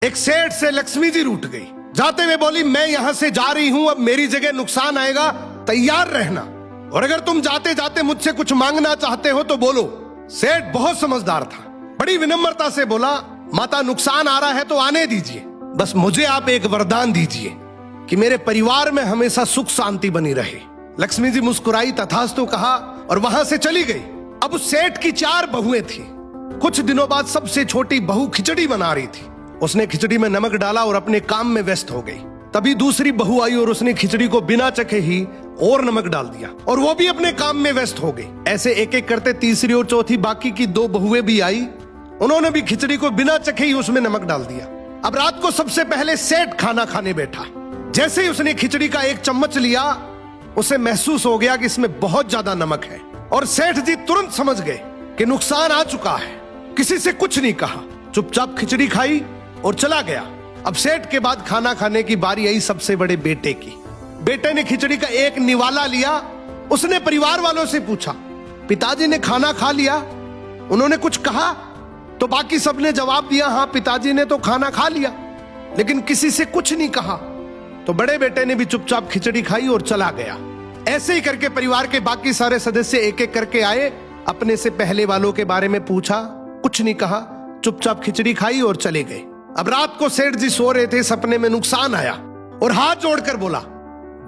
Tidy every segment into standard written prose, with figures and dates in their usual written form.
एक सेठ से लक्ष्मी जी रूठ गई। जाते हुए बोली, मैं यहां से जा रही हूं, अब मेरी जगह नुकसान आएगा, तैयार रहना, और अगर तुम जाते जाते मुझसे कुछ मांगना चाहते हो तो बोलो। सेठ बहुत समझदार था, बड़ी विनम्रता से बोला, माता नुकसान आ रहा है तो आने दीजिए, बस मुझे आप एक वरदान दीजिए कि मेरे परिवार में हमेशा सुख शांति बनी रहे। लक्ष्मी जी मुस्कुराई, तथास्तु कहा और वहां से चली गई। अब उस सेठ की 4 बहुएं थी। कुछ दिनों बाद सबसे छोटी बहू खिचड़ी बना रही थी। उसने खिचड़ी में नमक डाला और अपने काम में व्यस्त हो गई। तभी दूसरी बहू आई और उसने खिचड़ी को बिना चखे ही और नमक डाल दिया और वो भी अपने काम में व्यस्त हो गई। ऐसे एक एक करते तीसरी और चौथी बाकी की 2 बहुएं भी आई। उन्होंने भी खिचड़ी को बिना चखे ही उसमें नमक डाल दिया। अब रात को सबसे पहले सेठ खाना खाने बैठा। जैसे ही उसने खिचड़ी का एक चम्मच लिया, उसे महसूस हो गया कि इसमें बहुत ज्यादा नमक है, और सेठ जी तुरंत समझ गए कि नुकसान आ चुका है। किसी से कुछ नहीं कहा, चुपचाप खिचड़ी खाई और चला गया। अब सेठ के बाद खाना खाने की बारी आई सबसे बड़े बेटे की। बेटे ने खिचड़ी का एक निवाला लिया। उसने परिवार वालों से पूछा, पिताजी ने खाना खा लिया? उन्होंने कुछ कहा? तो बाकी सबने जवाब दिया, हाँ पिताजी ने तो खाना खा लिया, लेकिन किसी से कुछ नहीं कहा। तो बड़े बेटे ने भी चुपचाप खिचड़ी खाई और चला गया। ऐसे ही करके परिवार के बाकी सारे सदस्य एक एक करके आए, अपने से पहले वालों के बारे में पूछा, कुछ नहीं कहा, चुपचाप खिचड़ी खाई और चले गए। अब रात को सेठ जी सो रहे थे, सपने में नुकसान आया और हाथ जोड़कर बोला,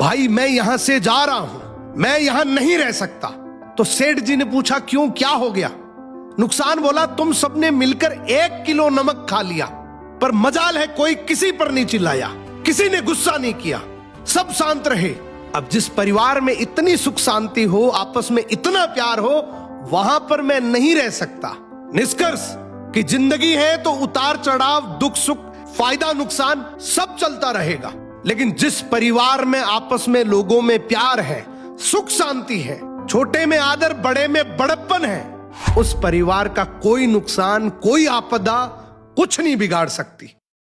भाई मैं यहां से जा रहा हूं, मैं यहां नहीं रह सकता। तो सेठ जी ने पूछा, क्यों, क्या हो गया? नुकसान बोला, तुम सबने मिलकर 1 किलो नमक खा लिया, पर मजाल है कोई किसी पर नहीं चिल्लाया, किसी ने गुस्सा नहीं किया, सब शांत रहे। अब जिस परिवार में इतनी सुख शांति हो, आपस में इतना प्यार हो, वहां पर मैं नहीं रह सकता। निष्कर्ष कि जिंदगी है तो उतार चढ़ाव, दुख सुख, फायदा नुकसान सब चलता रहेगा, लेकिन जिस परिवार में आपस में लोगों में प्यार है, सुख शांति है, छोटे में आदर, बड़े में बड़प्पन है, उस परिवार का कोई नुकसान, कोई आपदा कुछ नहीं बिगाड़ सकती।